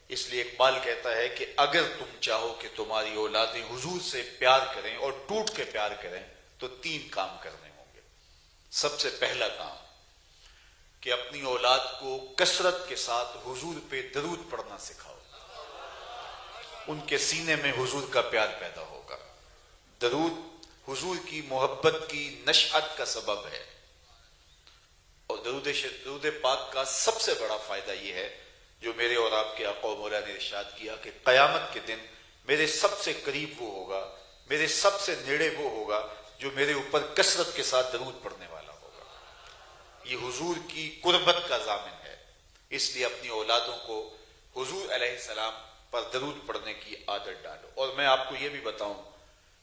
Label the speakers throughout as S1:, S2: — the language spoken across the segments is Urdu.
S1: اس لیے اقبال کہتا ہے کہ اگر تم چاہو کہ تمہاری اولادیں حضور سے پیار کریں اور ٹوٹ کے پیار کریں تو 3 کام کرنے ہوں گے۔ سب سے پہلا کام کہ اپنی اولاد کو کثرت کے ساتھ حضور پہ درود پڑھنا سکھاؤ، ان کے سینے میں حضور کا پیار پیدا ہوگا۔ درود حضور کی محبت کی نشأت کا سبب ہے، اور درود پاک کا سب سے بڑا فائدہ یہ ہے جو میرے اور آپ کے آقا و مولا نے ارشاد کیا کہ قیامت کے دن میرے سب سے قریب وہ ہوگا، میرے سب سے نیڑے وہ ہوگا جو میرے اوپر کثرت کے ساتھ درود پڑھنے والا ہوگا۔ یہ حضور کی قربت کا ضامن ہے، اس لیے اپنی اولادوں کو حضور علیہ السلام پر درود پڑھنے کی عادت ڈالو۔ اور میں آپ کو یہ بھی بتاؤں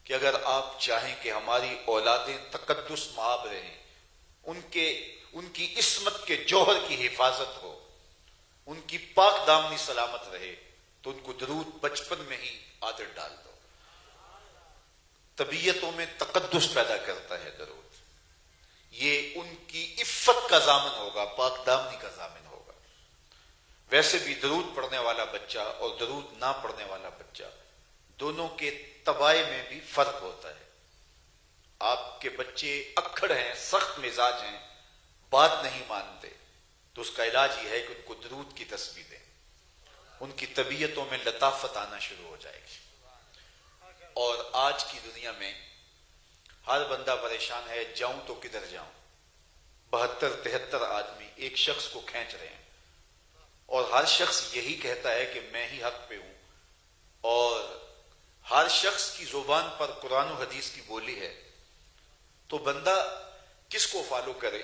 S1: کہ اگر آپ چاہیں کہ ہماری اولادیں تقدس مآب رہیں، ان کی عصمت کے جوہر کی حفاظت ہو، ان کی پاک دامنی سلامت رہے، تو ان کو درود بچپن میں ہی عادت ڈال دو۔ طبیعتوں میں تقدس پیدا کرتا ہے درود، یہ ان کی عفت کا ضامن ہوگا، پاک دامنی کا ضامن ہوگا۔ ویسے بھی درود پڑھنے والا بچہ اور درود نہ پڑھنے والا بچہ دونوں کے طبائع میں بھی فرق ہوتا ہے۔ آپ کے بچے اکھڑ ہیں، سخت مزاج ہیں، بات نہیں مانتے، تو اس کا علاج یہ ہے کہ ان کو درود کی تسبیح دیں، ان کی طبیعتوں میں لطافت آنا شروع ہو جائے گی۔ اور آج کی دنیا میں ہر بندہ پریشان ہے، جاؤں تو کدھر جاؤں، 72-73 آدمی ایک شخص کو کھینچ رہے ہیں، اور ہر شخص یہی کہتا ہے کہ میں ہی حق پہ ہوں، اور ہر شخص کی زبان پر قرآن و حدیث کی بولی ہے، تو بندہ کس کو فالو کرے،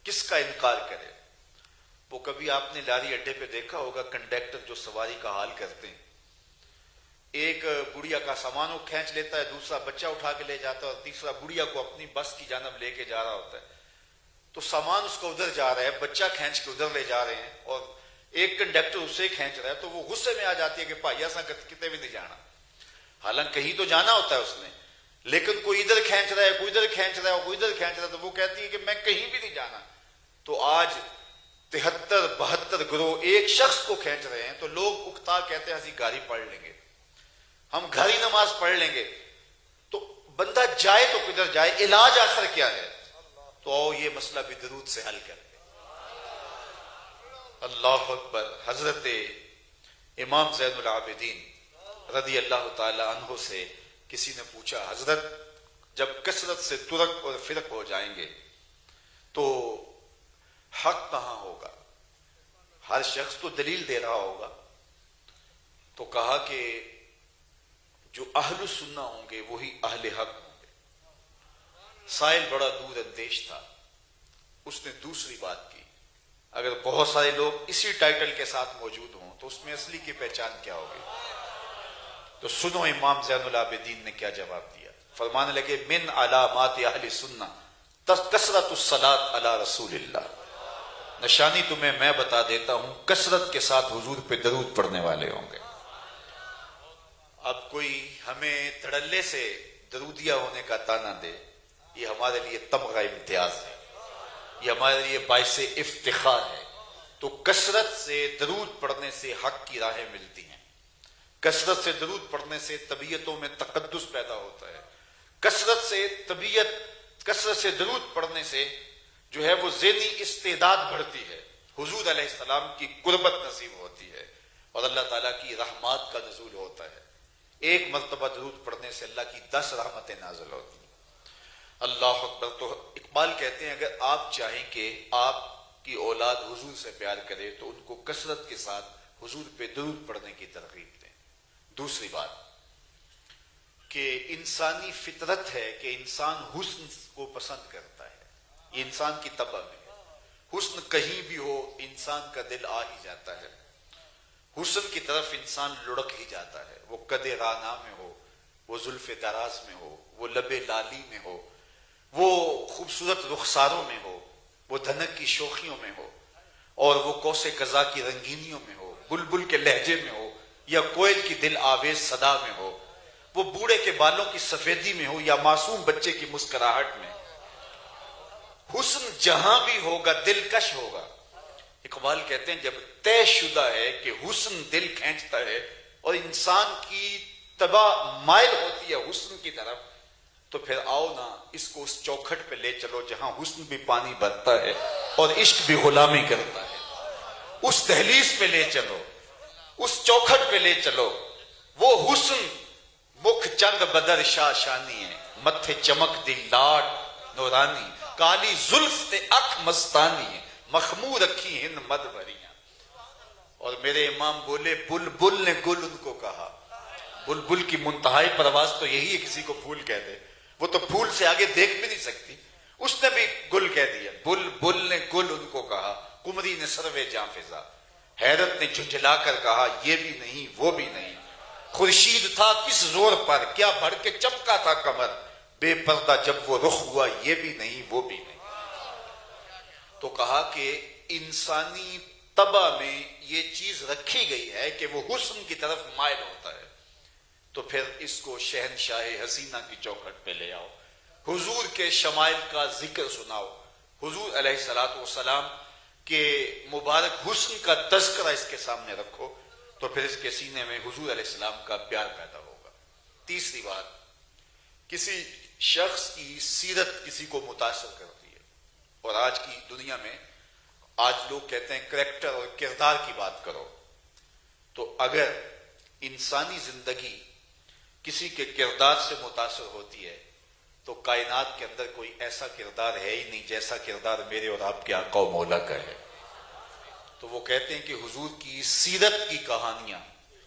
S1: کس کا انکار کرے؟ وہ کبھی آپ نے لاری اڈے پہ دیکھا ہوگا کنڈکٹر جو سواری کا حال کرتے ہیں، ایک گڑیا کا سامان وہ کھینچ لیتا ہے، دوسرا بچہ اٹھا کے لے جاتا ہے، اور تیسرا گڑیا کو اپنی بس کی جانب لے کے جا رہا ہوتا ہے، تو سامان اس کا ادھر جا رہا ہے، بچہ کھینچ کے ادھر لے جا رہے ہیں، اور ایک کنڈکٹر اسے کھینچ رہا ہے، تو وہ غصے میں آ جاتی ہے کہ بھائی ایسا کتے بھی نہیں جانا، حالانکہ کہیں تو جانا ہوتا ہے اس نے، لیکن کوئی ادھر کھینچ رہا ہے، کوئی ادھر کھینچ رہا ہے، کوئی ادھر کھینچ رہا ہے، تو وہ کہتی ہے کہ میں کہیں بھی نہیں جانا۔ تو آج 73-72 گروہ ایک شخص کو کھینچ رہے ہیں، تو لوگ اکتا کہتے ہیں ہم گھر ہی پڑھ لیں گے، ہم گھر ہی نماز پڑھ لیں گے، تو بندہ جائے تو کدھر جائے، علاج آخر کیا ہے؟ تو آؤ یہ مسئلہ بھی درود سے حل کر دیں۔ اللہ اکبر۔ حضرت امام زین العابدین رضی اللہ تعالی عنہ سے کسی نے پوچھا، حضرت جب کثرت سے ترک اور فرق ہو جائیں گے تو حق کہاں ہوگا؟ ہر شخص تو دلیل دے رہا ہوگا، تو کہا کہ جو اہل سنہ ہوں گے وہی اہل حق ہوں گے۔ سائل بڑا دور اندیش تھا، اس نے دوسری بات کی، اگر بہت سارے لوگ اسی ٹائٹل کے ساتھ موجود ہوں تو اس میں اصلی کی پہچان کیا ہوگی؟ تو سنو امام زین العابدین نے کیا جواب دیا، فرمانے لگے من علامات اہل سنہ کثرت الصلاۃ علی رسول اللہ، نشانی تمہیں میں بتا دیتا ہوں، کثرت کے ساتھ حضور پہ درود پڑھنے والے ہوں گے۔ اب کوئی ہمیں دھڑلے سے درودیا ہونے کا تانا دے، یہ ہمارے لیے تمغہ امتیاز ہے، یہ ہمارے لیے باعث افتخار ہے۔ تو کثرت سے درود پڑھنے سے حق کی راہیں ملتی ہیں، کثرت سے درود پڑھنے سے طبیعتوں میں تقدس پیدا ہوتا ہے، کثرت سے درود پڑھنے سے جو ہے وہ ذہنی استعداد بڑھتی ہے، حضور علیہ السلام کی قربت نصیب ہوتی ہے، اور اللہ تعالیٰ کی رحمات کا نزول ہوتا ہے۔ ایک مرتبہ درود پڑھنے سے اللہ کی 10 رحمتیں نازل ہوتی ہیں۔ اللہ اکبر۔ تو اقبال کہتے ہیں اگر آپ چاہیں کہ آپ کی اولاد حضور سے پیار کرے تو ان کو کثرت کے ساتھ حضور پہ درود پڑھنے کی ترغیب دیں۔ دوسری بات کہ انسانی فطرت ہے کہ انسان حسن کو پسند کرتا ہے، یہ انسان کی طبع میں ہے، حسن کہیں بھی ہو انسان کا دل آ ہی جاتا ہے، حسن کی طرف انسان لڑک ہی جاتا ہے، وہ قد رانا میں ہو، وہ زلف دراز میں ہو، وہ لب لالی میں ہو، وہ خوبصورت رخساروں میں ہو، وہ دھنک کی شوخیوں میں ہو، اور وہ کوس قضا کی رنگینیوں میں ہو، بلبل کے لہجے میں ہو، یا کوئل کی دل آویز صدا میں ہو، وہ بوڑھے کے بالوں کی سفیدی میں ہو یا معصوم بچے کی مسکراہٹ میں۔ حسن جہاں بھی ہوگا دلکش ہوگا، اقبال کہتے ہیں جب طے شدہ ہے کہ حسن دل کھینچتا ہے اور انسان کی طبع مائل ہوتی ہے حسن کی طرف، تو پھر آؤ نا اس کو اس چوکھٹ پہ لے چلو جہاں حسن بھی پانی بھرتا ہے اور عشق بھی غلامی کرتا ہے. اس دہلیز پہ لے چلو، اس چوکھٹ پہ لے چلو. وہ حسن مکھ چند بدر شاہ شانی ہے، متھے چمک دی لاٹ نورانی، کالی زلف تے اکھ مستانی ہے، مخمور رکھی ہند مد بھریاں. اور میرے امام بولے بلبل نے گل ان کو کہا. بلبل کی منتہائی پرواز تو یہی ہے کسی کو پھول کہہ دے، وہ تو پھول سے آگے دیکھ بھی نہیں سکتی، اس نے بھی گل کہہ دیا. بلبل نے گل ان کو کہا، قمری نے سروے جاں فضا. حیرت نے جھنجھلا کر کہا یہ بھی نہیں وہ بھی نہیں. خورشید تھا کس زور پر، کیا بھر کے چمکا تھا کمر. بے پردہ جب وہ رخ ہوا یہ بھی نہیں وہ بھی نہیں. تو کہا کہ انسانی طبع میں یہ چیز رکھی گئی ہے کہ وہ حسن کی طرف مائل ہوتا ہے. تو پھر اس کو شہنشاہ حسینہ کی چوکھٹ پہ لے آؤ، حضور کے شمائل کا ذکر سناؤ، حضور علیہ الصلوۃ والسلام کے مبارک حسن کا تذکرہ اس کے سامنے رکھو، تو پھر اس کے سینے میں حضور علیہ السلام کا پیار پیدا ہوگا. تیسری بات، کسی شخص کی سیرت کسی کو متاثر کرتی ہے. اور آج کی دنیا میں آج لوگ کہتے ہیں کریکٹر اور کردار کی بات کرو. تو اگر انسانی زندگی کسی کے کردار سے متاثر ہوتی ہے تو کائنات کے اندر کوئی ایسا کردار ہے ہی نہیں جیسا کردار میرے اور آپ کے آقا و مولا کا ہے. تو وہ کہتے ہیں کہ حضور کی سیرت کی کہانیاں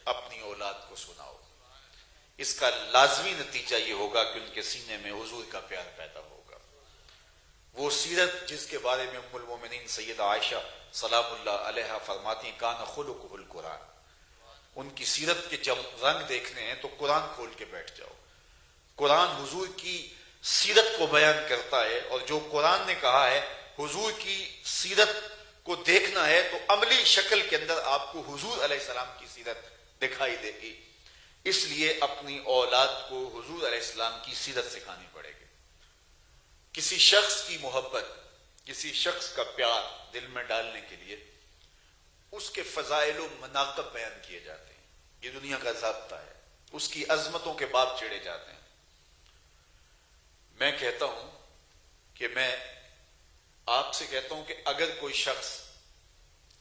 S1: اپنی اولاد کو سناؤ. اس کا لازمی نتیجہ یہ ہوگا کہ ان کے سینے میں حضور کا پیار پیدا ہوگا. وہ سیرت جس کے بارے میں ام المومنین سیدہ عائشہ سلام اللہ علیہا فرماتی ہیں کان خلقہ القرآن. ان کی سیرت کے جب رنگ دیکھنے ہیں تو قرآن کھول کے بیٹھ جاؤ. قرآن حضور کی سیرت کو بیان کرتا ہے، اور جو قرآن نے کہا ہے حضور کی سیرت کو دیکھنا ہے تو عملی شکل کے اندر آپ کو حضور علیہ السلام کی سیرت دکھائی دے گی. اس لیے اپنی اولاد کو حضور علیہ السلام کی سیرت سکھانی پڑے گی. کسی شخص کی محبت، کسی شخص کا پیار دل میں ڈالنے کے لیے اس کے فضائل و مناقب بیان کیے جاتے ہیں. یہ دنیا کا ضابطہ ہے. اس کی عظمتوں کے باب چھیڑے جاتے ہیں. میں کہتا ہوں کہ میں آپ سے کہتا ہوں کہ اگر کوئی شخص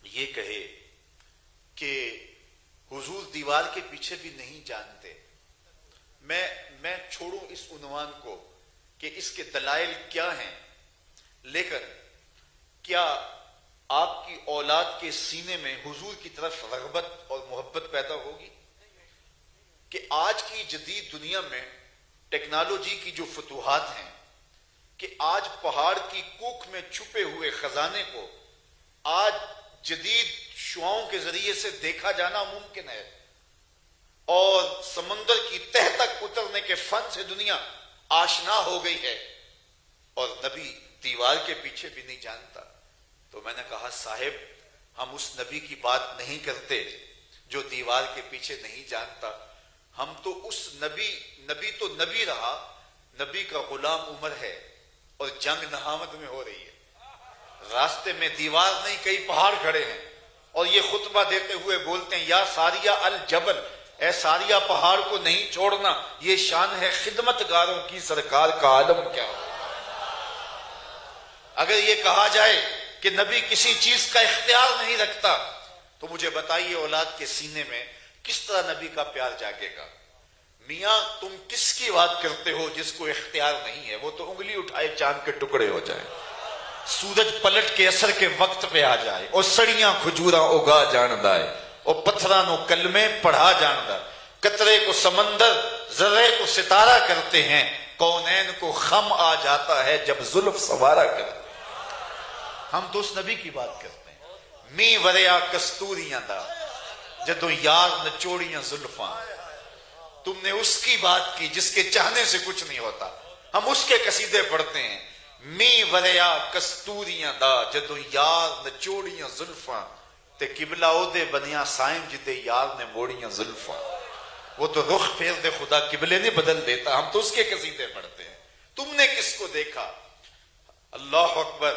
S1: یہ کہے کہ حضور دیوار کے پیچھے بھی نہیں جانتے، میں چھوڑوں اس عنوان کو کہ اس کے دلائل کیا ہیں، لیکن کیا آپ کی اولاد کے سینے میں حضور کی طرف رغبت اور محبت پیدا ہوگی؟ کہ آج کی جدید دنیا میں ٹیکنالوجی کی جو فتوحات ہیں، کہ آج پہاڑ کی کوکھ میں چھپے ہوئے خزانے کو آج جدید شعاؤں کے ذریعے سے دیکھا جانا ممکن ہے، اور سمندر کی تہ تک اترنے کے فن سے دنیا آشنا ہو گئی ہے، اور نبی دیوار کے پیچھے بھی نہیں جانتا. تو میں نے کہا صاحب ہم اس نبی کی بات نہیں کرتے جو دیوار کے پیچھے نہیں جانتا. ہم تو اس نبی تو نبی رہا، نبی کا غلام عمر ہے اور جنگ نہامت میں ہو رہی ہے. راستے میں دیوار نہیں کئی پہاڑ کھڑے ہیں، اور یہ خطبہ دیتے ہوئے بولتے ہیں یا ساریہ الجبل، اے ساریہ پہاڑ کو نہیں چھوڑنا، یہ شان ہے خدمت گاروں کی، سرکار کا عالم کیا ہو. اگر یہ کہا جائے کہ نبی کسی چیز کا اختیار نہیں رکھتا تو مجھے بتائیے اولاد کے سینے میں کس طرح نبی کا پیار جاگے گا. میاں تم کس کی بات کرتے ہو جس کو اختیار نہیں ہے؟ وہ تو انگلی اٹھائے چاند کے ٹکڑے ہو جائے، سورج پلٹ کے اثر کے وقت پہ آ جائے، اور سڑیاں کھجوراں اگا جاندہ ہے، اور پتھرانوں کلمے پڑھا جاندہ. قطرے کو سمندر ذرے کو ستارہ کرتے ہیں، کونین کو خم آ جاتا ہے جب زلف سوارا کرتے ہیں. ہم تو اس نبی کی بات کرتے ہیں. می وریا کستوریاں دا جدو یار نچوڑیاں زلفاں. تم نے اس کی بات کی جس کے چاہنے سے کچھ نہیں ہوتا. ہم اس کے قصیدے پڑھتے ہیں. می وریا کستوریاں دا جدو یار نچوڑیاں زلفاں، تے قبلہ او دے بنیا سائیں جدے یار نے موڑیاں زلفاں. وہ تو رخ پھیر دے خدا قبلے نہیں بدل دیتا. ہم تو اس کے قصیدے پڑھتے ہیں. تم نے کس کو دیکھا؟ اللہ اکبر.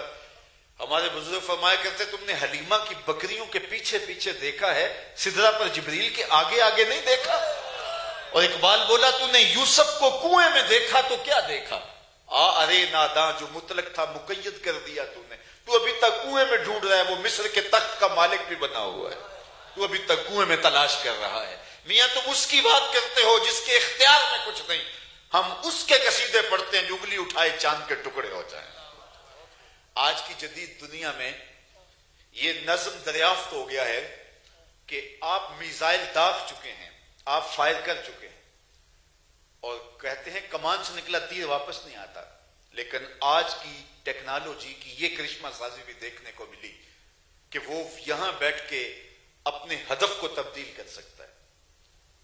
S1: ہمارے بزرگ فرمایا کرتے تم نے حلیمہ کی بکریوں کے پیچھے پیچھے دیکھا ہے، سدرہ پر جبریل کے آگے آگے نہیں دیکھا۔ اور اقبال بولا تو نے یوسف کو کنویں میں دیکھا تو کیا دیکھا، ارے ناداں جو مطلق تھا مقید کر دیا تو نے، تو ابھی تک کنویں میں ڈھونڈ رہا ہے، وہ مصر کے تخت کا مالک بھی بنا ہوا ہے، تو ابھی تک کنویں میں تلاش کر رہا ہے۔ میاں تم اس کی بات کرتے ہو جس کے اختیار میں کچھ نہیں، ہم اس کے قصیدے پڑھتے ہیں جو انگلی اٹھائے چاند کے ٹکڑے ہو جائیں۔ آج کی جدید دنیا میں یہ نظم دریافت ہو گیا ہے کہ آپ میزائل داغ چکے ہیں، آپ فائر کر چکے ہیں، اور کہتے ہیں کمان سے نکلا تیر واپس نہیں آتا، لیکن آج کی ٹیکنالوجی کی یہ کرشمہ سازی بھی دیکھنے کو ملی کہ وہ یہاں بیٹھ کے اپنے ہدف کو تبدیل کر سکتا ہے۔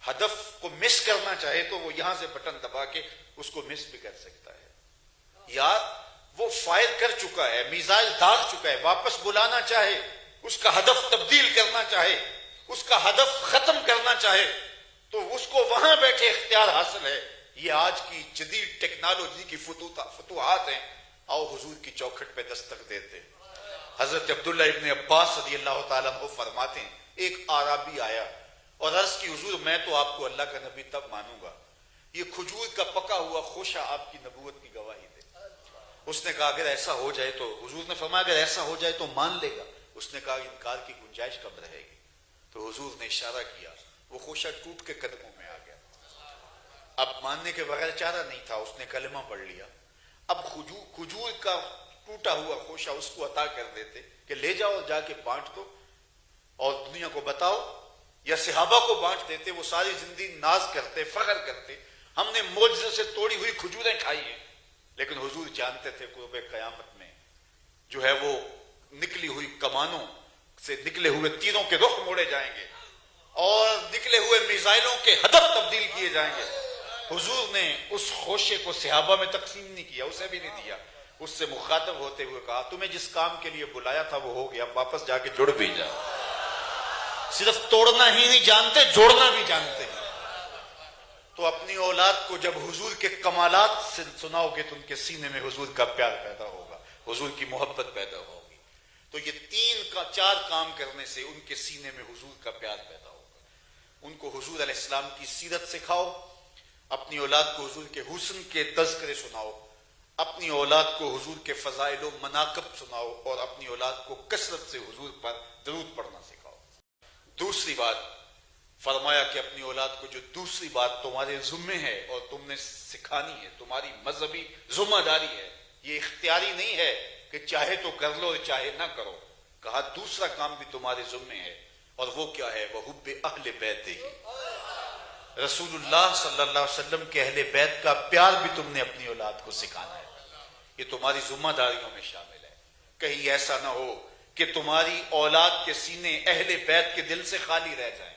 S1: ہدف کو مس کرنا چاہے تو وہ یہاں سے بٹن دبا کے اس کو مس بھی کر سکتا ہے، یا وہ فائر کر چکا ہے، میزائل داغ چکا ہے، واپس بلانا چاہے، اس کا ہدف تبدیل کرنا چاہے، اس کا ہدف ختم کرنا چاہے تو اس کو وہاں بیٹھے اختیار حاصل ہے۔ یہ آج کی جدید ٹیکنالوجی کی فتوحات ہیں۔ آؤ حضور کی چوکھٹ پہ دستک دیتے ہیں۔ حضرت عبداللہ ابن عباس رضی اللہ تعالیٰ عنہ فرماتے ہیں ایک اعرابی آیا اور عرض کی حضور میں تو آپ کو اللہ کا نبی تب مانوں گا، یہ کھجور کا پکا ہوا خوشہ آپ کی نبوت کی گواہی دے۔ اس نے کہا اگر ایسا ہو جائے تو، حضور نے فرمایا اگر ایسا ہو جائے تو مان لے گا؟ اس نے کہا انکار کی گنجائش کب رہے گی؟ تو حضور نے اشارہ کیا، وہ خوشہ ٹوٹ کے قدموں میں آ گیا۔ اب ماننے کے بغیر چارہ نہیں تھا، اس نے کلمہ پڑھ لیا۔ اب کھجور کا ٹوٹا ہوا خوشہ اس کو عطا کر دیتے کہ لے جاؤ جا کے بانٹ دو اور دنیا کو بتاؤ، یا صحابہ کو بانٹ دیتے، وہ ساری زندگی ناز کرتے، فخر کرتے ہم نے معجزے سے توڑی ہوئی کھجوریں کھائی ہیں۔ لیکن حضور جانتے تھے قرب قیامت میں جو ہے وہ نکلی ہوئی کمانوں سے نکلے ہوئے تیروں کے رخ موڑے جائیں گے اور نکلے ہوئے میزائلوں کے ہدف تبدیل کیے جائیں گے۔ حضور نے اس خوشے کو صحابہ میں تقسیم نہیں کیا، اسے بھی نہیں دیا، اس سے مخاطب ہوتے ہوئے کہا تمہیں جس کام کے لیے بلایا تھا وہ ہو گیا، واپس جا کے جڑ بھی جاؤ۔ صرف توڑنا ہی نہیں جانتے، جوڑنا بھی جانتے ہیں۔ تو اپنی اولاد کو جب حضور کے کمالات سے سناؤ گے تو ان کے سینے میں حضور کا پیار پیدا ہوگا، حضور کی محبت پیدا ہوگی۔ تو یہ 3-4 کام کرنے سے ان کے سینے میں حضور کا پیار پیدا ہوگا۔ ان کو حضور علیہ السلام کی سیرت سکھاؤ، اپنی اولاد کو حضور کے حسن کے تذکرے سناؤ، اپنی اولاد کو حضور کے فضائل و مناقب سناؤ، اور اپنی اولاد کو کثرت سے حضور پر درود پڑھنا سکھاؤ۔ دوسری بات فرمایا کہ اپنی اولاد کو جو دوسری بات تمہارے ذمے ہے اور تم نے سکھانی ہے، تمہاری مذہبی ذمہ داری ہے، یہ اختیاری نہیں ہے کہ چاہے تو کر لو چاہے نہ کرو، کہا دوسرا کام بھی تمہارے ذمے ہے، اور وہ کیا ہے؟ وحب اہل بیت ہی، رسول اللہ صلی اللہ علیہ وسلم کے اہل بیت کا پیار بھی تم نے اپنی اولاد کو سکھانا ہے۔ یہ تمہاری ذمہ داریوں میں شامل ہے۔ کہیں ایسا نہ ہو کہ تمہاری اولاد کے سینے اہل بیت کے دل سے خالی رہ جائیں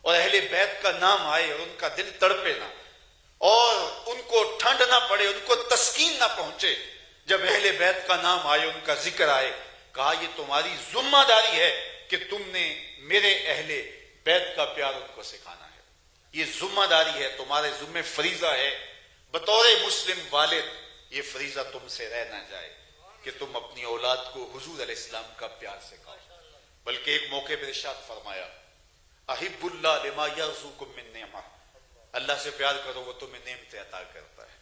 S1: اور اہل بیت کا نام آئے اور ان کا دل تڑپے نہ، اور ان کو ٹھنڈ نہ پڑے، ان کو تسکین نہ پہنچے جب اہل بیت کا نام آئے، ان کا ذکر آئے۔ کہا یہ تمہاری ذمہ داری ہے کہ تم نے میرے اہل بیت کا پیار ان کو سکھانا ہے۔ یہ ذمہ داری ہے، تمہارے ذمہ فریضہ ہے بطور مسلم والد، یہ فریضہ تم سے رہ نہ جائے کہ تم اپنی اولاد کو حضور علیہ السلام کا پیار سکھاؤ۔ بلکہ ایک موقع پر ارشاد فرمایا احب اللہ لما یرزقکم من نعمہ، اللہ سے پیار کرو وہ تمہیں نعمتیں عطا کرتا ہے۔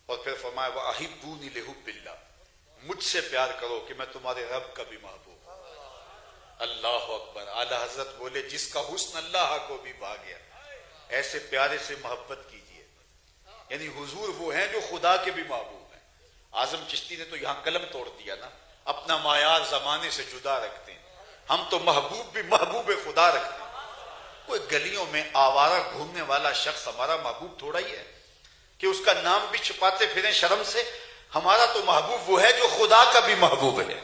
S1: اور پھر فرمایا واحبونی لحب اللہ، مجھ سے پیار کرو کہ میں تمہارے رب کا بھی محبوب ہوں۔ اللہ اکبر۔ اعلیٰ حضرت بولے جس کا حسن اللہ کو بھی بھا گیا، ایسے پیارے سے محبت کیجئے۔ یعنی حضور وہ ہیں جو خدا کے بھی محبوب ہیں۔ اعظم چشتی نے تو یہاں قلم توڑ دیا نا، اپنا معیار زمانے سے جدا رکھتے ہیں، ہم تو محبوب بھی محبوب خدا رکھتے ہیں۔ کوئی گلیوں میں آوارہ گھومنے والا شخص ہمارا محبوب تھوڑا ہی ہے کہ اس کا نام بھی چھپاتے پھریں شرم سے۔ ہمارا تو محبوب وہ ہے جو خدا کا بھی محبوب ہے۔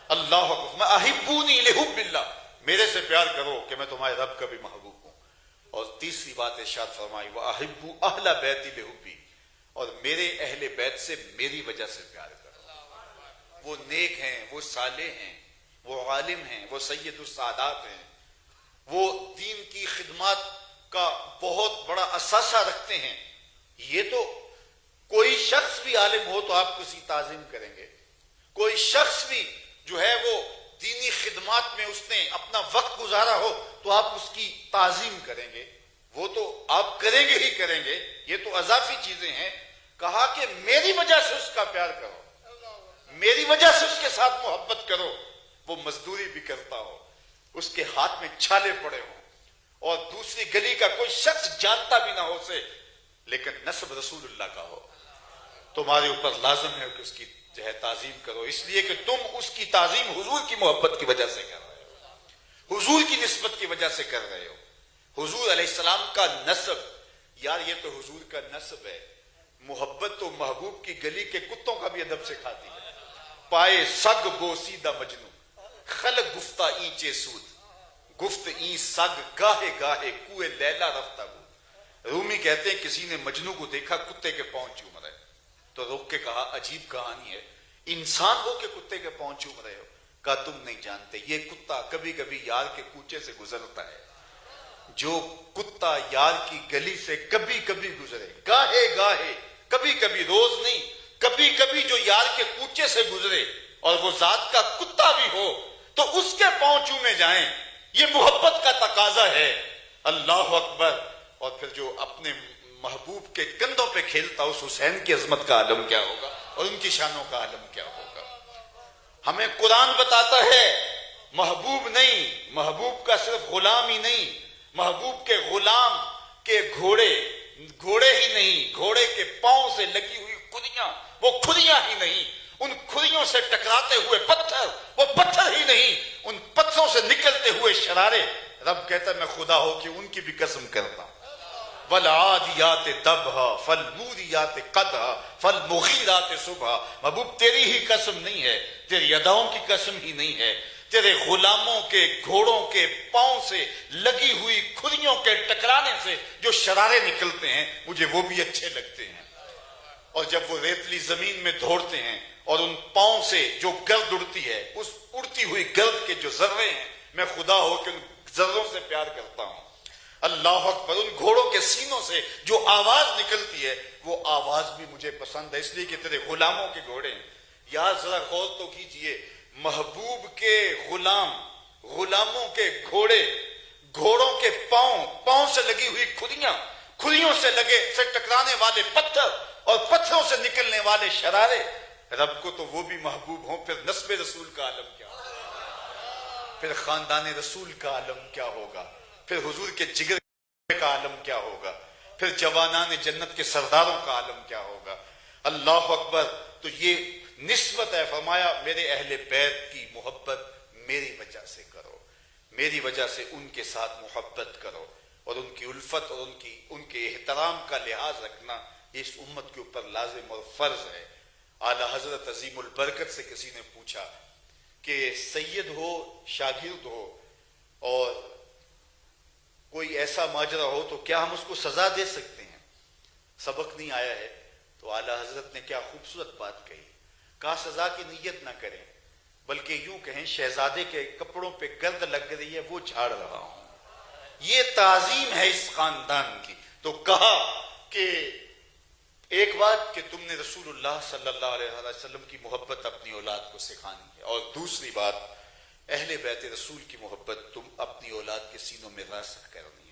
S1: اللہ اکبر۔ احبونی لحب اللہ، میرے سے پیار کرو کہ میں تمہارے رب کا بھی محبوب ہوں۔ اور تیسری بات ارشاد فرمائی وَأَحِبُّ أَهْلَ بَيْتِ بِحُبِّي، اور میرے اہل بیت سے میری وجہ سے پیار کرو۔ وہ نیک ہیں، وہ صالح ہیں، وہ عالم ہیں، وہ سید السادات ہیں، وہ دین کی خدمات کا بہت بڑا اثاثہ رکھتے ہیں۔ یہ تو کوئی شخص بھی عالم ہو تو آپ کسی تعظیم کریں گے، کوئی شخص بھی جو ہے وہ دینی خدمات میں اس نے اپنا وقت گزارا ہو تو آپ اس کی تعظیم کریں گے، وہ تو آپ کریں گے ہی کریں گے، یہ تو اضافی چیزیں ہیں۔ کہا کہ میری وجہ سے اس کا پیار کرو، میری وجہ سے اس کے ساتھ محبت کرو، وہ مزدوری بھی کرتا ہو، اس کے ہاتھ میں چھالے پڑے ہوں، اور دوسری گلی کا کوئی شخص جانتا بھی نہ ہو اسے، لیکن نسب رسول اللہ کا ہو، تمہارے اوپر لازم ہے کہ اس کی جو ہے تعظیم کرو، اس لیے کہ تم اس کی تعظیم حضور کی محبت کی وجہ سے کر رہے ہو، حضور کی نسبت کی وجہ سے کر رہے ہو۔ حضور علیہ السلام کا نسب، یار یہ تو حضور کا نسب ہے، محبت تو محبوب کی گلی کے کتوں کا بھی ادب سکھاتی ہے۔ پائے سگ بوسیدہ مجنو، خلق گفتہ اینچے سود، گفت این سگ گاہے گاہے کوئے لیلا رفتہ بود۔ رومی کہتے ہیں کسی نے مجنو کو دیکھا کتے کے پاؤں چوم رہے، تو روک کے کہا عجیب کہانی ہے، انسان ہو کے کتے کے پاؤں چوم رہے ہو؟ کہا تم نہیں جانتے، یہ کتا کبھی کبھی یار کے کوچے سے گزرتا ہے، جو کتا یار کی گلی سے کبھی کبھی گزرے، گاہے گاہے، کبھی کبھی، روز نہیں، کبھی کبھی جو یار کے کوچے سے گزرے اور وہ ذات کا کتا بھی ہو تو اس کے پاؤں چومے جائیں، یہ محبت کا تقاضا ہے۔ اللہ اکبر۔ اور پھر جو اپنے محبوب کے کندھوں پہ کھیلتا اس حسین کی عظمت کا عالم کیا ہوگا اور ان کی شانوں کا عالم کیا ہوگا۔ ہمیں قرآن بتاتا ہے محبوب نہیں، محبوب کا صرف غلام ہی نہیں، محبوب کے غلام کے گھوڑے ہی نہیں، گھوڑے کے پاؤں سے لگی ہوئی کھریاں، وہ کھریاں ہی نہیں، ان کھریوں سے ٹکراتے ہوئے پتھر، وہ پتھر ہی نہیں، ان پتھروں سے نکلتے ہوئے شرارے۔ رب کہتا ہے میں خدا ہو کہ ان کی بھی قسم کرتا ہوں۔ وَالْعَادِيَاتِ ضَبْحًا فَالْمُورِيَاتِ قَدْحًا فَالْمُغِيرَاتِ صُبْحًا۔ محبوب تیری ہی قسم نہیں ہے، تیری اداؤں کی قسم ہی نہیں ہے، تیرے غلاموں کے گھوڑوں کے پاؤں سے لگی ہوئی کھریوں کے ٹکرانے سے جو شرارے نکلتے ہیں مجھے وہ بھی اچھے لگتے ہیں۔ اور جب وہ ریتلی زمین میں دوڑتے ہیں اور ان پاؤں سے جو گرد اڑتی ہے، اس اڑتی ہوئی گرد کے جو ذرے ہیں، میں خدا ہو کہ ان ذروں سے پیار کرتا ہوں۔ اللہ اکبر۔ ان گھوڑوں کے سینوں سے جو آواز نکلتی ہے وہ آواز بھی مجھے پسند ہے، اس لیے کہ تیرے غلاموں کے گھوڑے ہیں۔ یار ذرا غور تو کیجئے، محبوب کے غلام، غلاموں کے گھوڑے، گھوڑوں کے پاؤں سے لگی ہوئی کھریوں سے ٹکرانے والے پتھر اور پتھروں سے نکلنے والے شرارے، رب کو تو وہ بھی محبوب ہوں، پھر نسب رسول کا عالم کیا ہوگا، پھر خاندان رسول کا عالم کیا ہوگا، پھر حضور کے جگر کا عالم کیا ہوگا، پھر جوانان جنت کے سرداروں کا عالم کیا ہوگا۔ اللہ اکبر۔ تو یہ نسبت ہے، فرمایا میرے اہل بیت کی محبت میری وجہ سے کرو، میری وجہ سے ان کے ساتھ محبت کرو، اور ان کی الفت اور ان کے احترام کا لحاظ رکھنا اس امت کے اوپر لازم اور فرض ہے۔ اعلیٰ حضرت عظیم البرکت سے کسی نے پوچھا کہ سید ہو، شاگرد ہو، اور کوئی ایسا ماجرا ہو تو کیا ہم اس کو سزا دے سکتے ہیں؟ سبق نہیں آیا ہے تو اعلیٰ حضرت نے کیا خوبصورت بات کہی، کہا سزا کی نیت نہ کریں، بلکہ یوں کہیں شہزادے کے کپڑوں پہ گرد لگ رہی ہے وہ جھاڑ رہا ہوں، یہ تعظیم ہے اس خاندان کی۔ تو کہا کہ ایک بات کہ تم نے رسول اللہ صلی اللہ علیہ وسلم کی محبت اپنی اولاد کو سکھانی ہے، اور دوسری بات اہل بیت رسول کی محبت تم اپنی اولاد کے سینوں میں راسخ کرنی